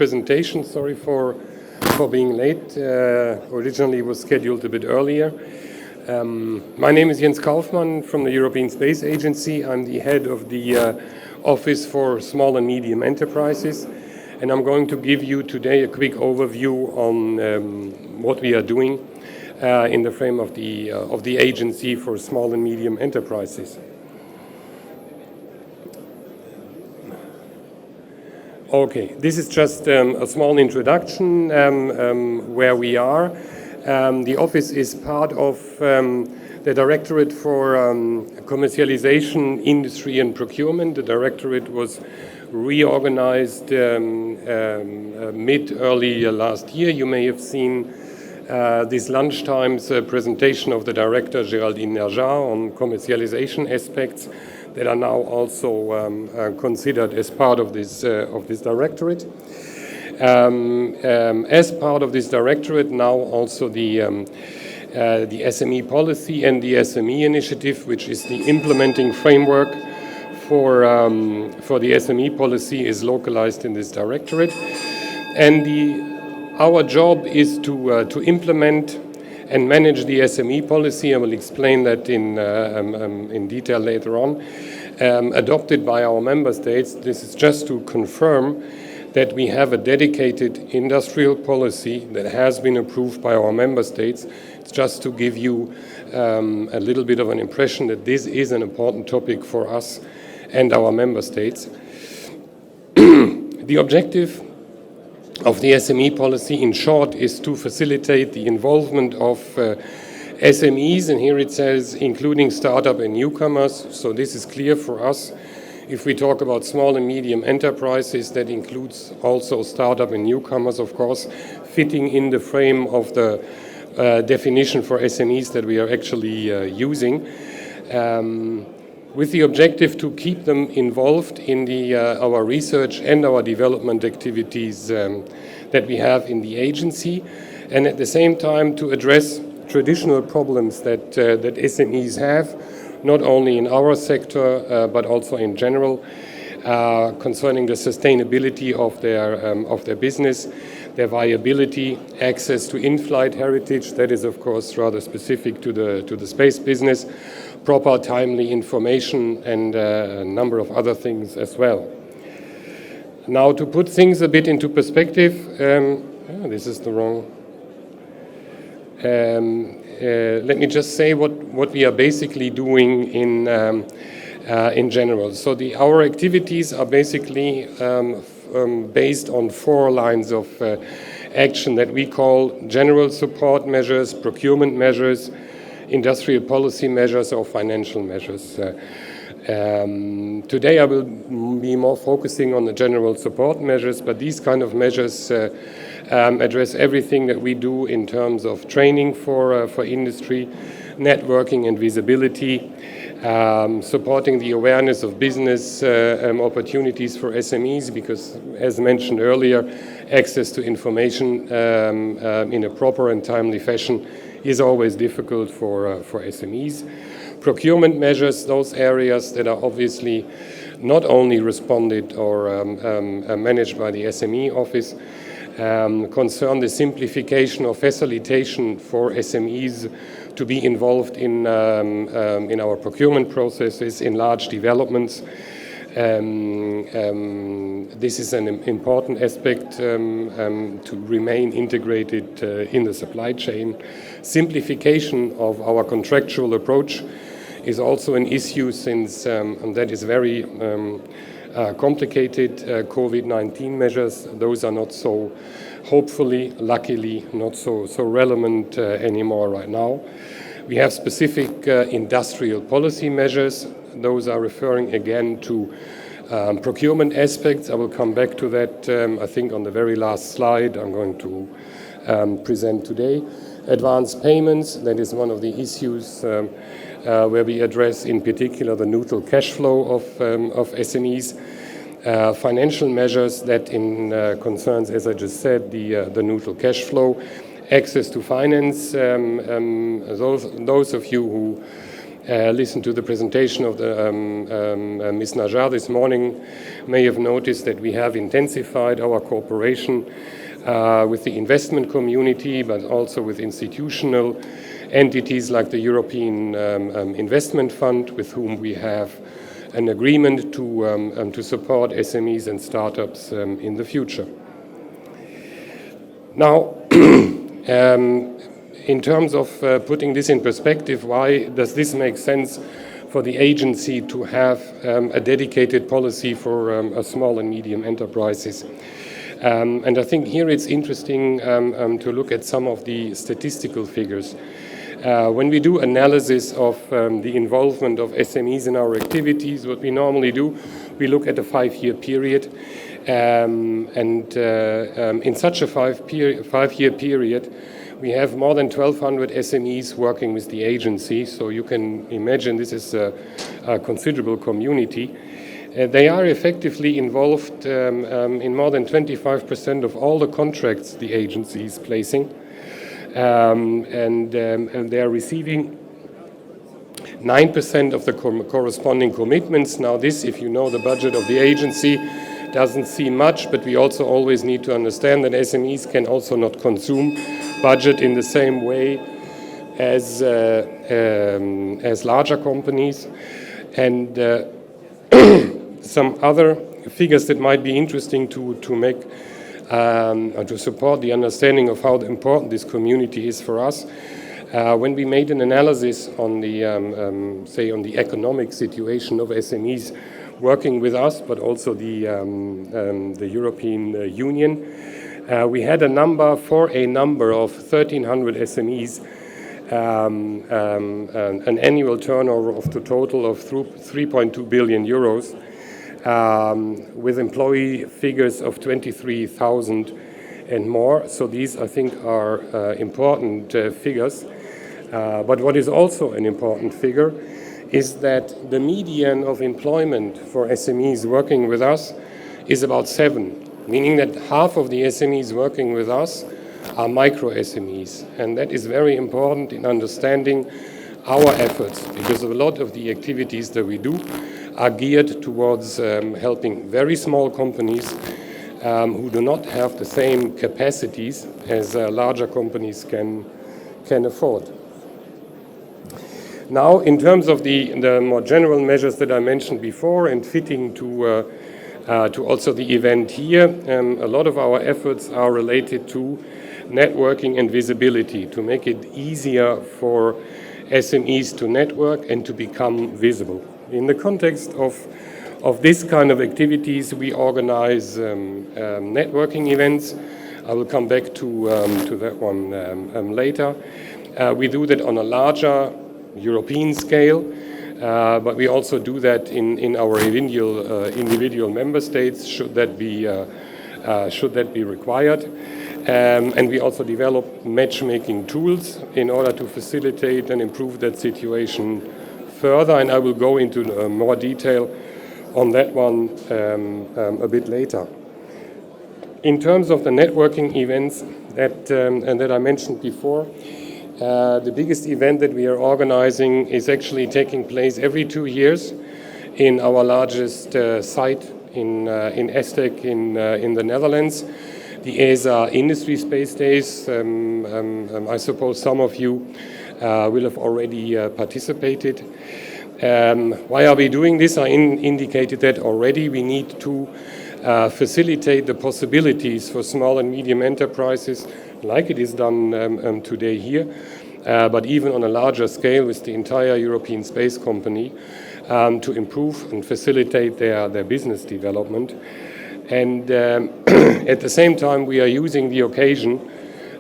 presentation. Sorry for being late. Originally it was scheduled a bit earlier. My name is Jens Kaufmann from the European Space Agency. I'm the head of the Office for Small and Medium Enterprises, and I'm going to give you today a quick overview on what we are doing in the frame of the Agency for Small and Medium Enterprises. Okay, this is just a small introduction where we are. The office is part of the Directorate for Commercialization, Industry and Procurement. The Directorate was reorganized mid-early last year. You may have seen this lunchtime's presentation of the Director, Géraldine Nerjat, on commercialization aspects that are now also considered as part of this directorate. As part of this directorate, now also the SME policy and the SME initiative, which is the implementing framework for the SME policy, is localized in this directorate. And our job is to implement and manage the SME policy. I will explain that in detail later on, adopted by our member states. This is just to confirm that we have a dedicated industrial policy that has been approved by our member states. It's just to give you a little bit of an impression that this is an important topic for us and our member states. The objective of the SME policy, in short, is to facilitate the involvement of SMEs, and here it says including startup and newcomers, so this is clear for us. If we talk about small and medium enterprises, that includes also startup and newcomers, of course, fitting in the frame of the definition for SMEs that we are actually using, with the objective to keep them involved in our research and our development activities that we have in the agency, and at the same time to address traditional problems that SMEs have, not only in our sector but also in general, concerning the sustainability of their business, their viability, access to in-flight heritage, that is of course rather specific to the space business, proper timely information, and a number of other things as well. Now, to put things a bit into perspective, this is the wrong. Let me just say what we are basically doing in general. So our activities are basically based on 4 lines of action that we call general support measures, procurement measures, industrial policy measures, or financial measures. Today I will be more focusing on the general support measures, but these kind of measures address everything that we do in terms of training for industry, networking and visibility, supporting the awareness of business opportunities for SMEs, because as mentioned earlier, access to information in a proper and timely fashion is always difficult for SMEs. Procurement measures, those areas that are obviously not only responded or managed by the SME office, concern the simplification or facilitation for SMEs to be involved in our procurement processes, in large developments. This is an important aspect to remain integrated in the supply chain. Simplification of our contractual approach is also an issue, since that is very complicated. COVID-19 measures, those are not so, hopefully, luckily, not so relevant anymore right now. We have specific industrial policy measures. Those are referring again to procurement aspects. I will come back to that, I think, on the very last slide I'm going to present today. Advanced payments, that is one of the issues where we address in particular the neutral cash flow of SMEs. Financial measures that concerns, as I just said, the neutral cash flow, access to finance. Those of you who listened to the presentation of the Ms. Najjar this morning may have noticed that we have intensified our cooperation with the investment community, but also with institutional entities like the European Investment Fund, with whom we have an agreement to support SMEs and startups in the future. Now, in terms of putting this in perspective, why does this make sense for the agency to have a dedicated policy for small and medium enterprises? And I think here it's interesting to look at some of the statistical figures. When we do analysis of the involvement of SMEs in our activities, what we normally do, we look at a 5-year period. In such a 5-year period, we have more than 1,200 SMEs working with the agency. So you can imagine this is a considerable community. They are effectively involved in more than 25% of all the contracts the agency is placing. And they are receiving 9% of the corresponding commitments. Now this, if you know the budget of the agency, doesn't seem much, but we also always need to understand that SMEs can also not consume budget in the same way as larger companies. And some other figures that might be interesting to make to support the understanding of how important this community is for us. When we made an analysis on the, say, on the economic situation of SMEs working with us, but also the European Union, we had a number of 1,300 SMEs, an annual turnover of the total of 3.2 billion euros. With employee figures of 23,000 and more. So these, I think, are important figures. But what is also an important figure is that the median of employment for SMEs working with us is about 7, meaning that half of the SMEs working with us are micro SMEs. And that is very important in understanding our efforts, because a lot of the activities that we do are geared towards helping very small companies who do not have the same capacities as larger companies can afford. Now, in terms of the more general measures that I mentioned before and fitting to also the event here, a lot of our efforts are related to networking and visibility, to make it easier for SMEs to network and to become visible. In the context of this kind of activities, we organize networking events. I will come back to that one later. We do that on a larger European scale, but we also do that in our individual member states, should that be required. And we also develop matchmaking tools in order to facilitate and improve that situation further, and I will go into more detail on that one a bit later. In terms of the networking events that I mentioned before, the biggest event that we are organizing is actually taking place every 2 years in our largest site in ESTEC in the Netherlands, the ESA Industry Space Days. I suppose some of you will have already participated. Why are we doing this? I indicated that already. We need to facilitate the possibilities for small and medium enterprises, like it is done today here, but even on a larger scale with the entire European Space Company, to improve and facilitate their business development. And at the same time, we are using the occasion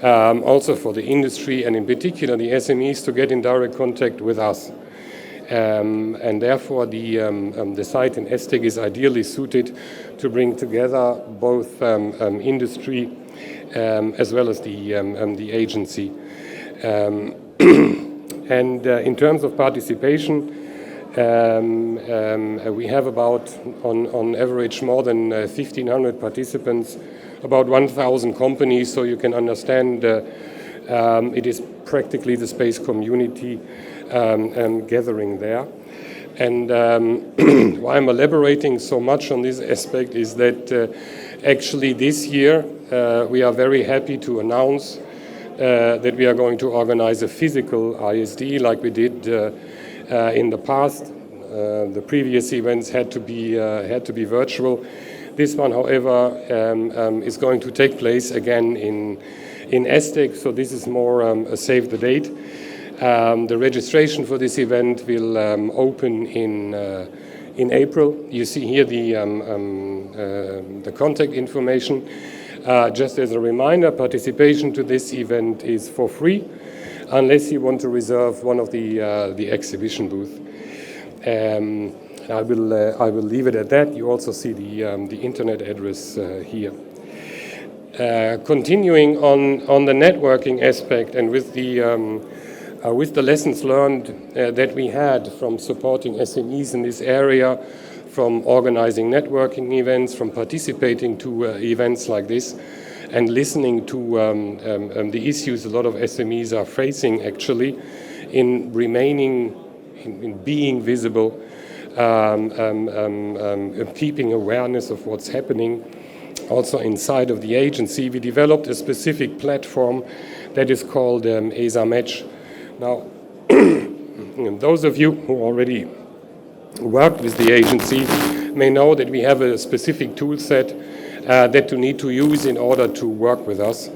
also for the industry and in particular the SMEs to get in direct contact with us. And therefore the site in ESTEC is ideally suited to bring together both industry as well as the agency. And in terms of participation, we have about, on average, more than 1,500 participants, about 1,000 companies, so you can understand it is practically the space community gathering there. And why I'm elaborating so much on this aspect is that actually this year we are very happy to announce that we are going to organize a physical ISD like we did in the past. The previous events had to be virtual. This one, however, is going to take place again in ESTEC, so this is more a save the date. The registration for this event will open in April. You see here the contact information. Just as a reminder, participation to this event is for free, unless you want to reserve one of the exhibition booth. I will leave it at that. You also see the internet address here. Continuing on the networking aspect and with the lessons learned that we had from supporting SMEs in this area, from organizing networking events, from participating to events like this, and listening to the issues a lot of SMEs are facing actually in being visible, keeping awareness of what's happening also inside of the agency. We developed a specific platform that is called AzaMatch. Now, those of you who already worked with the agency may know that we have a specific tool set that you need to use in order to work with us.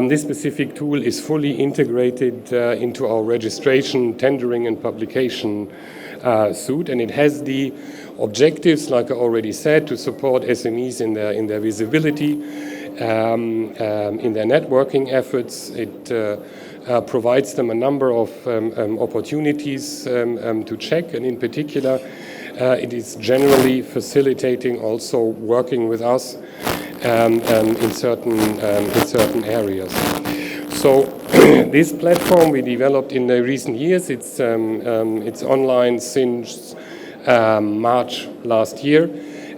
This specific tool is fully integrated into our registration, tendering and publication suite, and it has the objectives, like I already said, to support SMEs in their visibility, in their networking efforts. It provides them a number of opportunities to check, and in particular, it is generally facilitating also working with us in certain areas. So this platform we developed in the recent years. It's online since March last year,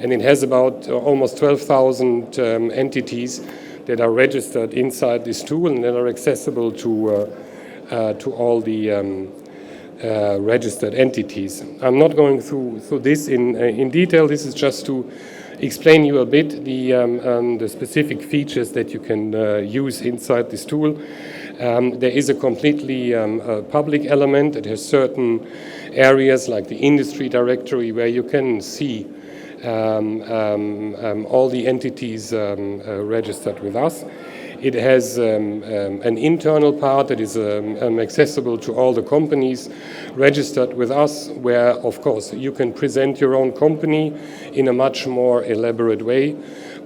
and it has about almost 12,000 entities that are registered inside this tool and that are accessible to all the registered entities. I'm not going through this in detail. This is just to explain you a bit the specific features that you can use inside this tool. There is a completely public element that has certain areas like the industry directory where you can see all the entities registered with us. It has an internal part that is accessible to all the companies registered with us, where, of course, you can present your own company in a much more elaborate way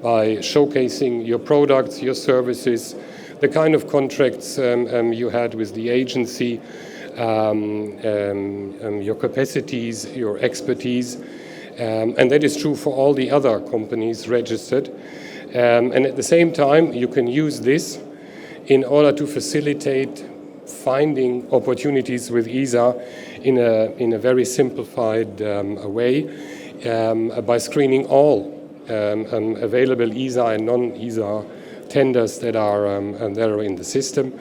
by showcasing your products, your services, the kind of contracts you had with the agency, your capacities, your expertise. And that is true for all the other companies registered. And at the same time, you can use this in order to facilitate finding opportunities with ESA in a very simplified way by screening all available ESA and non-ESA tenders that are in the system.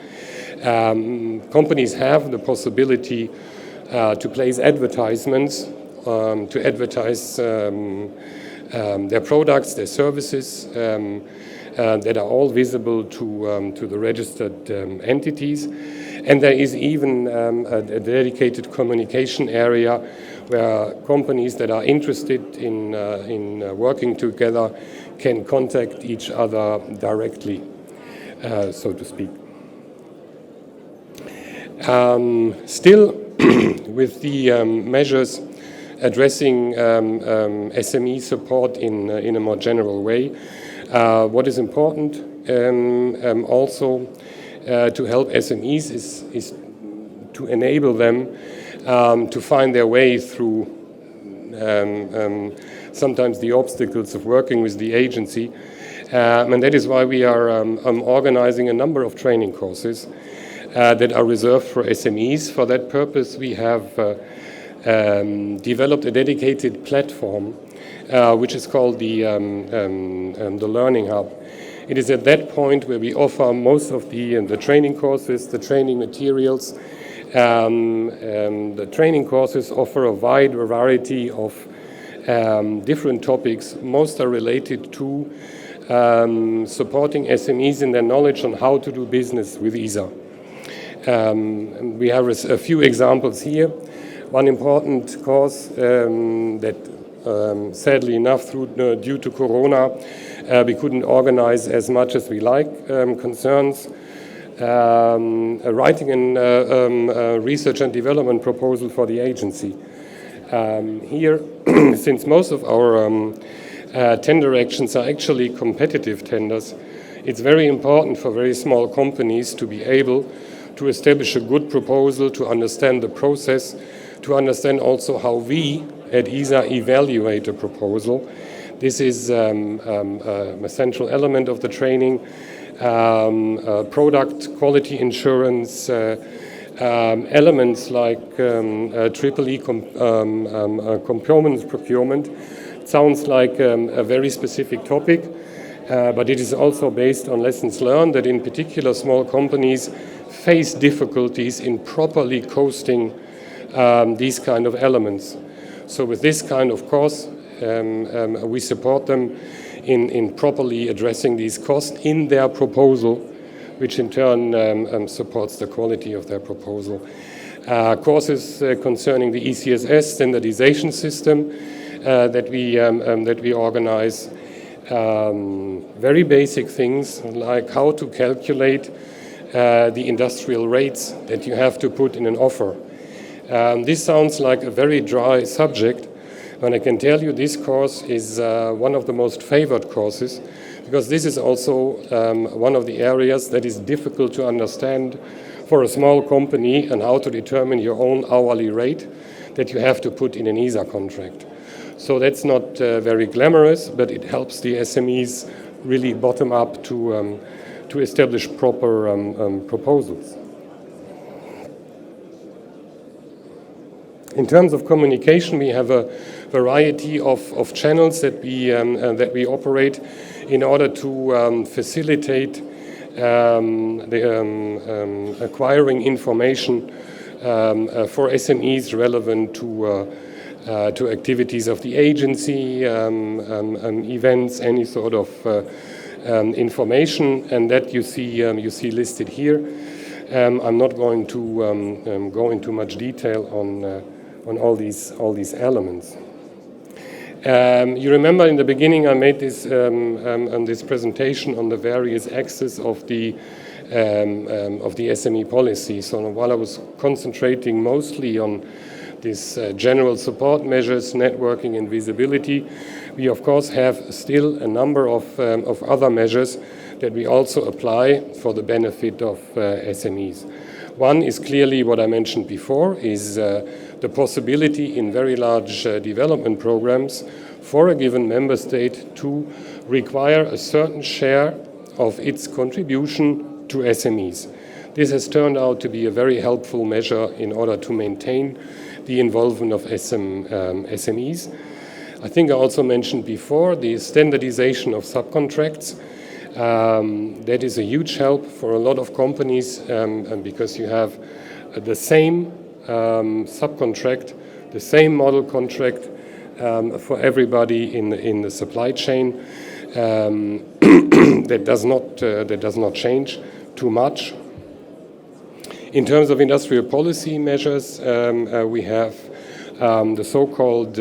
Companies have the possibility to place advertisements, to advertise their products, their services that are all visible to the registered entities. And there is even a dedicated communication area where companies that are interested in working together can contact each other directly, so to speak. Still, with the measures addressing SME support in a more general way, what is important also to help SMEs is to enable them to find their way through sometimes the obstacles of working with the agency. And that is why we are organizing a number of training courses that are reserved for SMEs. For that purpose, we have developed a dedicated platform which is called the Learning Hub. It is at that point where we offer most of the training courses, the training materials, The training courses offer a wide variety of different topics. Most are related to supporting SMEs in their knowledge on how to do business with ESA. We have a few examples here. One important course that sadly enough, due to Corona, we couldn't organize as much as we like, concerns writing a research and development proposal for the agency. Here, since most of our tender actions are actually competitive tenders, it's very important for very small companies to be able to establish a good proposal, to understand the process, to understand also how we at ESA evaluate a proposal. This is a central element of the training. Product quality insurance, elements like EEE components procurement. It sounds like a very specific topic, but it is also based on lessons learned that in particular small companies face difficulties in properly costing these kind of elements. So with this kind of course, we support them in properly addressing these costs in their proposal, which in turn supports the quality of their proposal. Courses concerning the ECSS standardization system that we organize. Very basic things like how to calculate the industrial rates that you have to put in an offer. This sounds like a very dry subject, and I can tell you this course is one of the most favored courses, because this is also one of the areas that is difficult to understand for a small company, and how to determine your own hourly rate that you have to put in an ESA contract. So that's not very glamorous, but it helps the SMEs really bottom up to establish proper proposals. In terms of communication, we have a variety of channels that we operate in order to facilitate acquiring information for SMEs relevant to activities of the agency, events, any sort of information, and that you see listed here. I'm not going to go into much detail on all these elements. You remember in the beginning I made this on this presentation on the various axes of the SME policy. So while I was concentrating mostly on these general support measures, networking and visibility, we of course have still a number of other measures that we also apply for the benefit of SMEs. One is clearly what I mentioned before, is the possibility in very large development programs for a given member state to require a certain share of its contribution to SMEs. This has turned out to be a very helpful measure in order to maintain the involvement of SMEs. I think I also mentioned before the standardization of subcontracts. That is a huge help for a lot of companies, because you have the same subcontract, the same model contract for everybody in the supply chain. That does not change too much. In terms of industrial policy measures, we have the so-called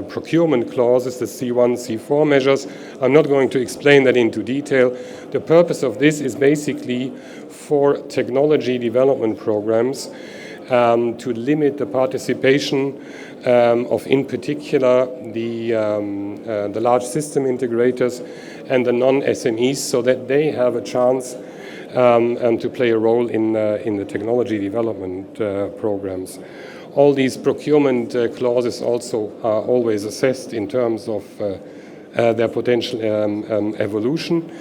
procurement clauses, the C1, C4 measures. I'm not going to explain that into detail. The purpose of this is basically for technology development programs to limit the participation of, in particular, the large system integrators and the non-SMEs, so that they have a chance to play a role in the technology development programs. All these procurement clauses also are always assessed in terms of their potential evolution.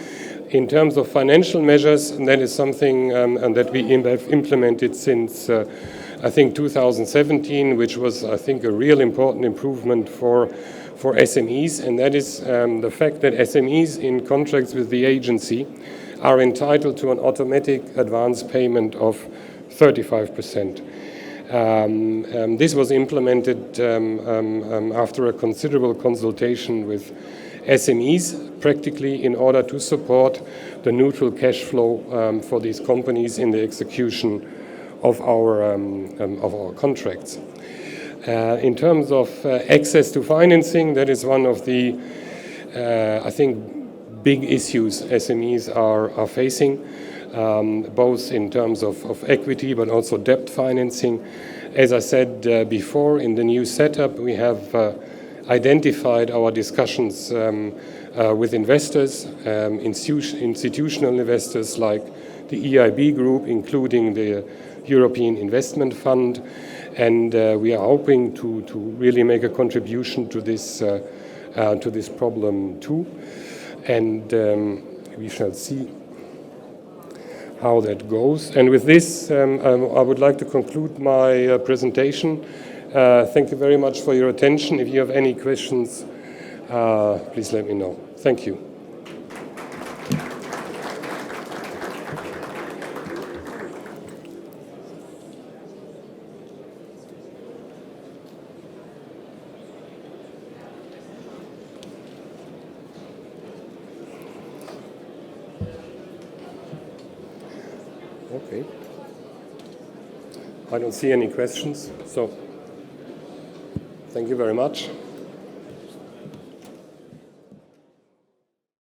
In terms of financial measures, that is something that we have implemented since I think 2017, which was I think a real important improvement for SMEs, and that is the fact that SMEs in contracts with the agency are entitled to an automatic advance payment of 35%. This was implemented after a considerable consultation with SMEs, practically in order to support the neutral cash flow for these companies in the execution of our contracts. In terms of access to financing, that is one of the, I think, big issues SMEs are facing, both in terms of equity but also debt financing. As I said before, in the new setup, we have identified our discussions with investors, institutional investors like the EIB group, including the European Investment Fund, and we are hoping to really make a contribution to this problem too. And we shall see how that goes. And with this, I would like to conclude my presentation. Thank you very much for your attention. If you have any questions, please let me know. Thank you. Okay. I don't see any questions, so thank you very much.